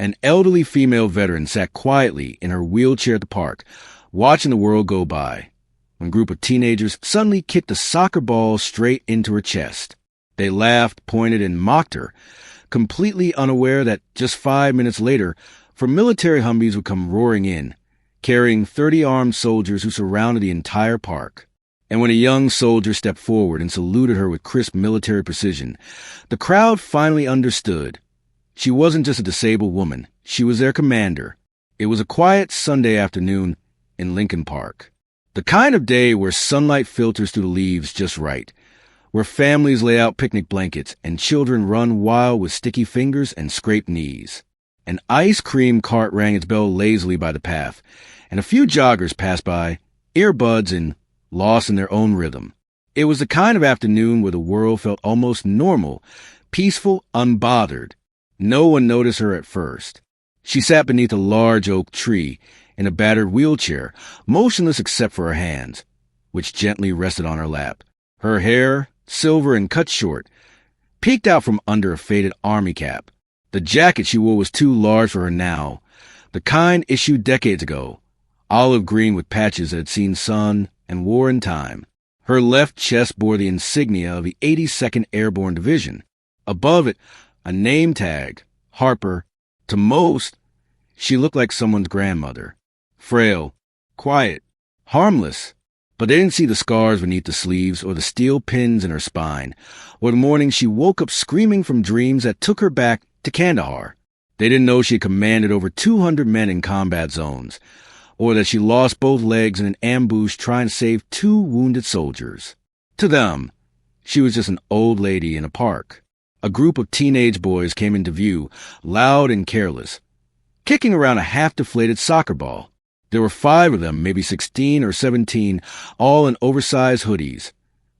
An elderly female veteran sat quietly in her wheelchair at the park, watching the world go by, when a group of teenagers suddenly kicked a soccer ball straight into her chest. They laughed, pointed, and mocked her, completely unaware that just 5 minutes later, 4 military Humvees would come roaring in, carrying 30 armed soldiers who surrounded the entire park. And when a young soldier stepped forward and saluted her with crisp military precision, the crowd finally understood. She wasn't just a disabled woman. She was their commander. It was a quiet Sunday afternoon in Lincoln Park. The kind of day where sunlight filters through the leaves just right, where families lay out picnic blankets and children run wild with sticky fingers and scraped knees. An ice cream cart rang its bell lazily by the path, and a few joggers passed by, earbuds and lost in their own rhythm. It was the kind of afternoon where the world felt almost normal, peaceful, unbothered. No one noticed her at first. She sat beneath a large oak tree in a battered wheelchair, motionless except for her hands, which gently rested on her lap. Her hair, silver and cut short, peeked out from under a faded army cap. The jacket she wore was too large for her now, the kind issued decades ago, olive green with patches that had seen sun and wore in time. Her left chest bore the insignia of the 82nd Airborne Division. Above it, a name tag, Harper. To most, she looked like someone's grandmother. Frail, quiet, harmless. But they didn't see the scars beneath the sleeves or the steel pins in her spine, or the morning she woke up screaming from dreams that took her back to Kandahar. They didn't know she had commanded over 200 men in combat zones, or that she lost both legs in an ambush trying to save 2 wounded soldiers. To them, she was just an old lady in a park. A group of teenage boys came into view, loud and careless, kicking around a half-deflated soccer ball. There were 5 of them, maybe 16 or 17, all in oversized hoodies,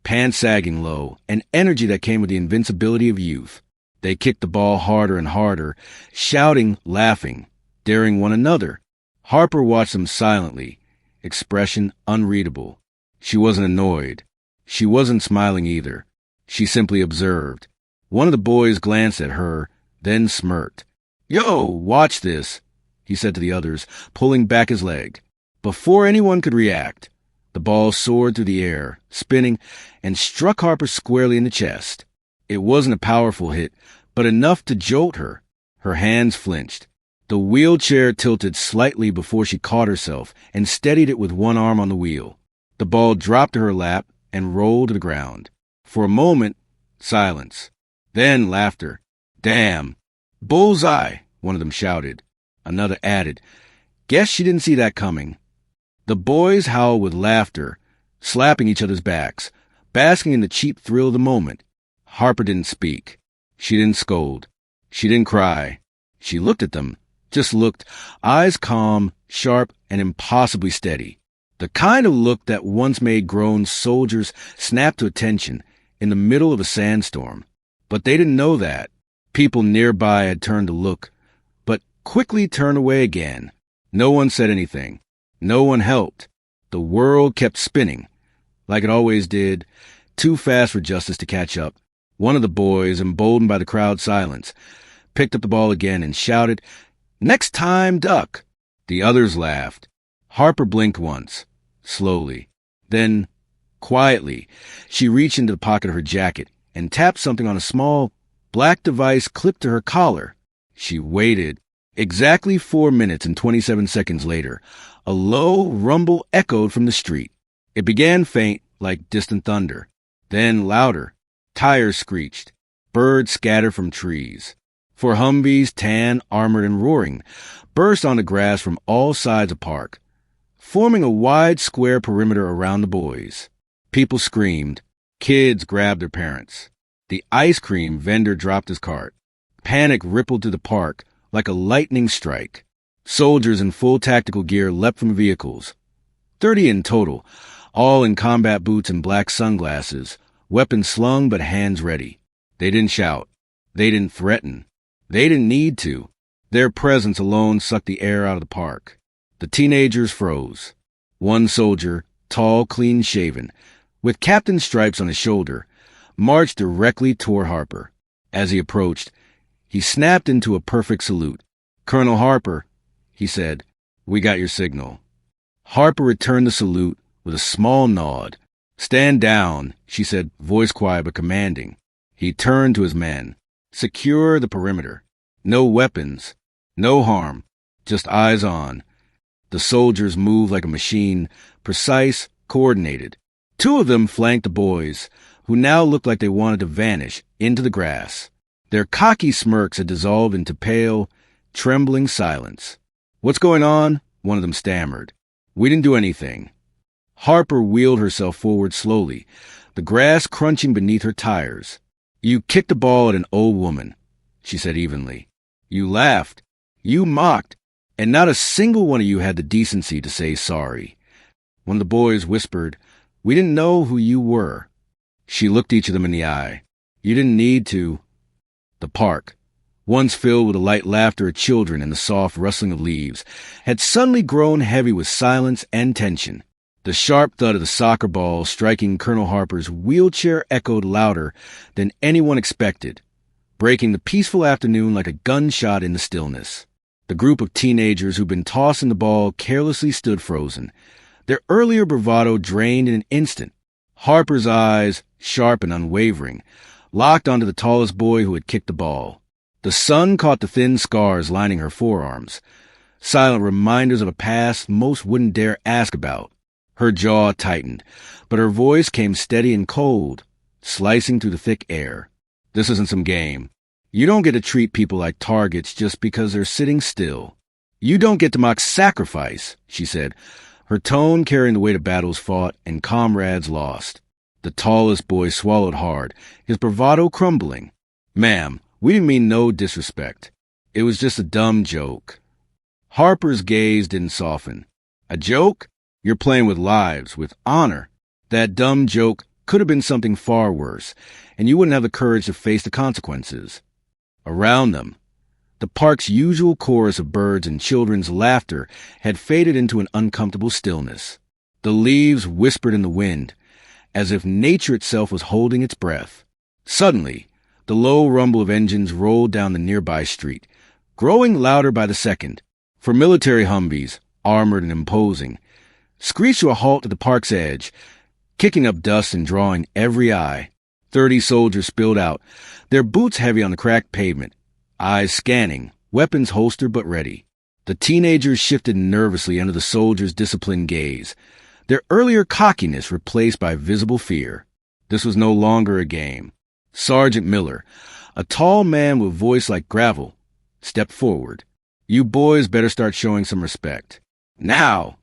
pants sagging low, and energy that came with the invincibility of youth. They kicked the ball harder and harder, shouting, laughing, daring one another. Harper watched them silently, expression unreadable. She wasn't annoyed. She wasn't smiling either. She simply observed. One of the boys glanced at her, then smirked. "Yo, watch this," he said to the others, pulling back his leg. Before anyone could react, the ball soared through the air, spinning, and struck Harper squarely in the chest. It wasn't a powerful hit, but enough to jolt her. Her hands flinched. The wheelchair tilted slightly before she caught herself and steadied it with one arm on the wheel. The ball dropped to her lap and rolled to the ground. For a moment, silence. Then laughter. "Damn. Bullseye," one of them shouted. Another added, "Guess she didn't see that coming." The boys howled with laughter, slapping each other's backs, basking in the cheap thrill of the moment. Harper didn't speak. She didn't scold. She didn't cry. She looked at them, just looked, eyes calm, sharp, and impossibly steady. The kind of look that once made grown soldiers snap to attention in the middle of a sandstorm. But they didn't know that. People nearby had turned to look, but quickly turned away again. No one said anything. No one helped. The world kept spinning, like it always did, too fast for justice to catch up. One of the boys, emboldened by the crowd's silence, picked up the ball again and shouted, "Next time, duck!" The others laughed. Harper blinked once, slowly. Then, quietly, she reached into the pocket of her jacket and tapped something on a small, black device clipped to her collar. She waited. Exactly 4 minutes and 27 seconds later, a low rumble echoed from the street. It began faint, like distant thunder. Then louder. Tires screeched. Birds scattered from trees. 4 Humvees, tan, armored, and roaring, burst on the grass from all sides of the park, forming a wide square perimeter around the boys. People screamed. Kids grabbed their parents. The ice cream vendor dropped his cart. Panic rippled through the park like a lightning strike. Soldiers in full tactical gear leapt from vehicles. 30 in total, all in combat boots and black sunglasses, weapons slung but hands ready. They didn't shout. They didn't threaten. They didn't need to. Their presence alone sucked the air out of the park. The teenagers froze. One soldier, tall, clean-shaven, with captain stripes on his shoulder, marched directly toward Harper. As he approached, he snapped into a perfect salute. "Colonel Harper," he said, "we got your signal." Harper returned the salute with a small nod. "Stand down," she said, voice quiet but commanding. He turned to his men. "Secure the perimeter. No weapons. No harm. Just eyes on." The soldiers moved like a machine, precise, coordinated. Two of them flanked the boys, who now looked like they wanted to vanish into the grass. Their cocky smirks had dissolved into pale, trembling silence. "What's going on?" one of them stammered. "We didn't do anything." Harper wheeled herself forward slowly, the grass crunching beneath her tires. "You kicked the ball at an old woman," she said evenly. "You laughed. You mocked. And not a single one of you had the decency to say sorry." One of the boys whispered, "We didn't know who you were." She looked each of them in the eye. "You didn't need to." The park, once filled with the light laughter of children and the soft rustling of leaves, had suddenly grown heavy with silence and tension. The sharp thud of the soccer ball striking Colonel Harper's wheelchair echoed louder than anyone expected, breaking the peaceful afternoon like a gunshot in the stillness. The group of teenagers who'd been tossing the ball carelessly stood frozen, their earlier bravado drained in an instant. Harper's eyes, sharp and unwavering, locked onto the tallest boy who had kicked the ball. The sun caught the thin scars lining her forearms, silent reminders of a past most wouldn't dare ask about. Her jaw tightened, but her voice came steady and cold, slicing through the thick air. "This isn't some game. You don't get to treat people like targets just because they're sitting still. You don't get to mock sacrifice," she said, her tone carrying the weight of battles fought and comrades lost. The tallest boy swallowed hard, his bravado crumbling. "Ma'am, we didn't mean no disrespect. It was just a dumb joke." Harper's gaze didn't soften. "A joke? You're playing with lives, with honor. That dumb joke could have been something far worse, and you wouldn't have the courage to face the consequences." Around them, the park's usual chorus of birds and children's laughter had faded into an uncomfortable stillness. The leaves whispered in the wind, as if nature itself was holding its breath. Suddenly, the low rumble of engines rolled down the nearby street, growing louder by the second. For military Humvees, armored and imposing, screeched to a halt at the park's edge, kicking up dust and drawing every eye. 30 soldiers spilled out, their boots heavy on the cracked pavement, eyes scanning, weapons holstered but ready. The teenagers shifted nervously under the soldiers' disciplined gaze, their earlier cockiness replaced by visible fear. This was no longer a game. Sergeant Miller, a tall man with voice like gravel, stepped forward. "You boys better start showing some respect. Now!"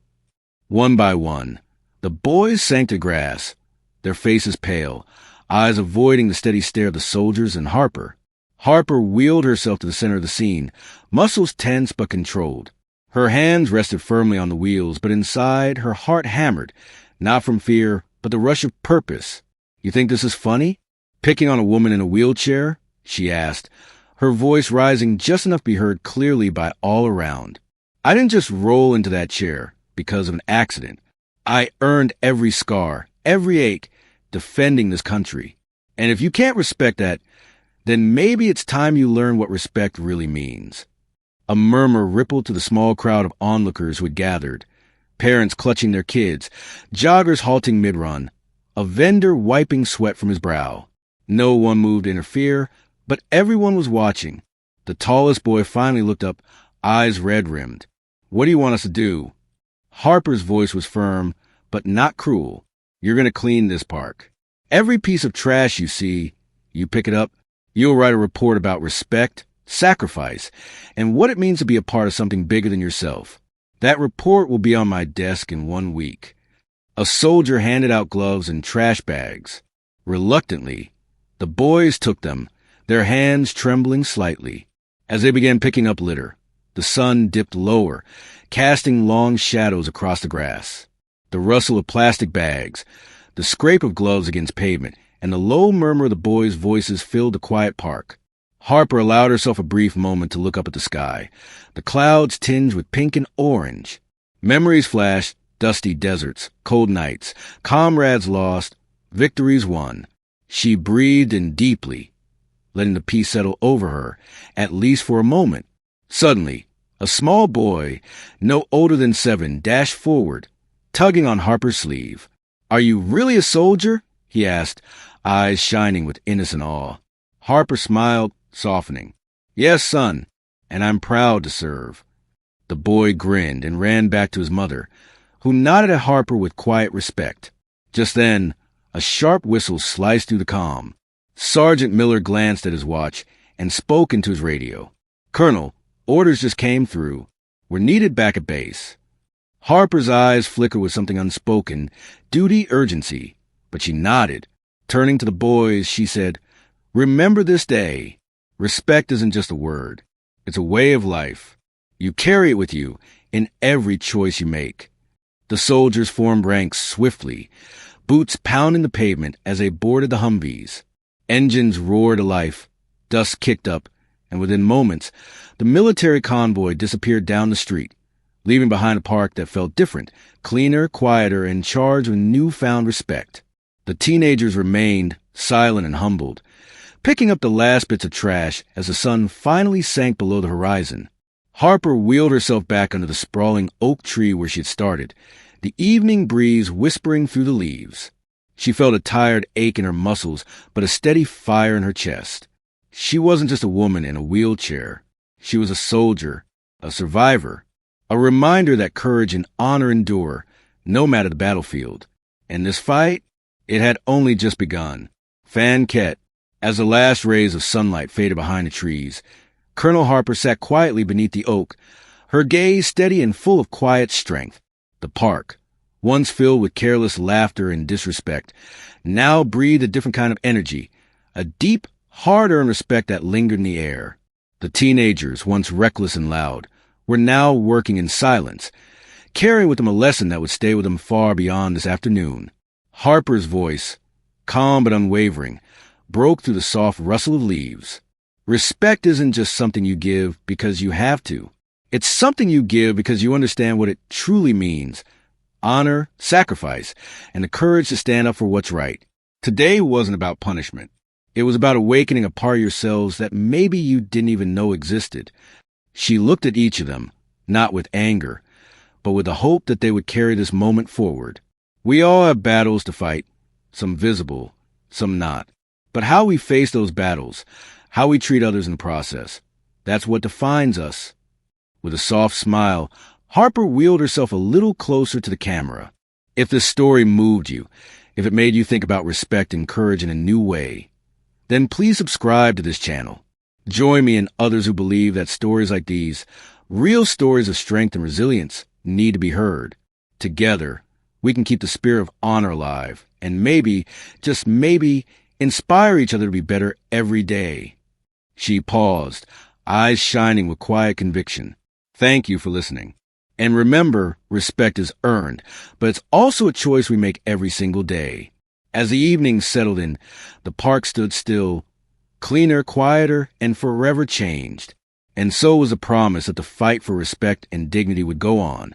One by one, the boys sank to grass, their faces pale, eyes avoiding the steady stare of the soldiers and Harper. Harper wheeled herself to the center of the scene, muscles tense but controlled. Her hands rested firmly on the wheels, but inside her heart hammered, not from fear, but the rush of purpose. "You think this is funny? Picking on a woman in a wheelchair?" she asked, her voice rising just enough to be heard clearly by all around. "I didn't just roll into that chair because of an accident. I earned every scar, every ache, defending this country. And if you can't respect that, then maybe it's time you learn what respect really means." A murmur rippled to the small crowd of onlookers who had gathered, parents clutching their kids, joggers halting mid-run, a vendor wiping sweat from his brow. No one moved to interfere, but everyone was watching. The tallest boy finally looked up, eyes red-rimmed. "What do you want us to do?" Harper's voice was firm, but not cruel. "You're going to clean this park. Every piece of trash you see, you pick it up, you'll write a report about respect, sacrifice, and what it means to be a part of something bigger than yourself. That report will be on my desk in 1 week." A soldier handed out gloves and trash bags. Reluctantly, the boys took them, their hands trembling slightly. As they began picking up litter, the sun dipped lower, casting long shadows across the grass. The rustle of plastic bags, the scrape of gloves against pavement, and the low murmur of the boys' voices filled the quiet park. Harper allowed herself a brief moment to look up at the sky, the clouds tinged with pink and orange. Memories flashed, dusty deserts, cold nights, comrades lost, victories won. She breathed in deeply, letting the peace settle over her, at least for a moment. Suddenly, A small boy, no older than 7, dashed forward, tugging on Harper's sleeve. "Are you really a soldier?" he asked, eyes shining with innocent awe. Harper smiled, softening. "Yes, son, and I'm proud to serve." The boy grinned and ran back to his mother, who nodded at Harper with quiet respect. Just then, a sharp whistle sliced through the calm. Sergeant Miller glanced at his watch and spoke into his radio. "Colonel, orders just came through. We're needed back at base." Harper's eyes flickered with something unspoken, duty, urgency, but she nodded. Turning to the boys, she said, "Remember this day. Respect isn't just a word. It's a way of life. You carry it with you in every choice you make." The soldiers formed ranks swiftly, boots pounding the pavement as they boarded the Humvees. Engines roared to life, dust kicked up, and within moments, the military convoy disappeared down the street, leaving behind a park that felt different, cleaner, quieter, and charged with newfound respect. The teenagers remained, silent and humbled, picking up the last bits of trash as the sun finally sank below the horizon. Harper wheeled herself back under the sprawling oak tree where she had started, the evening breeze whispering through the leaves. She felt a tired ache in her muscles, but a steady fire in her chest. She wasn't just a woman in a wheelchair. She was a soldier, a survivor, a reminder that courage and honor endure, no matter the battlefield. And this fight, it had only just begun. Fan Ket, as the last rays of sunlight faded behind the trees, Colonel Harper sat quietly beneath the oak, her gaze steady and full of quiet strength. The park, once filled with careless laughter and disrespect, now breathed a different kind of energy, a deep, hard-earned respect that lingered in the air. The teenagers, once reckless and loud, were now working in silence, carrying with them a lesson that would stay with them far beyond this afternoon. Harper's voice, calm but unwavering, broke through the soft rustle of leaves. Respect isn't just something you give because you have to. It's something you give because you understand what it truly means. Honor, sacrifice, and the courage to stand up for what's right. Today wasn't about punishment. It was about awakening a part of yourselves that maybe you didn't even know existed. She looked at each of them, not with anger, but with the hope that they would carry this moment forward. We all have battles to fight, some visible, some not. But how we face those battles, how we treat others in the process, that's what defines us. With a soft smile, Harper wheeled herself a little closer to the camera. If this story moved you, if it made you think about respect and courage in a new way, then please subscribe to this channel. Join me and others who believe that stories like these, real stories of strength and resilience, need to be heard. Together, we can keep the spirit of honor alive and maybe, just maybe, inspire each other to be better every day. She paused, eyes shining with quiet conviction. Thank you for listening. And remember, respect is earned, but it's also a choice we make every single day. As the evening settled in, the park stood still, cleaner, quieter, and forever changed. And so was the promise that the fight for respect and dignity would go on,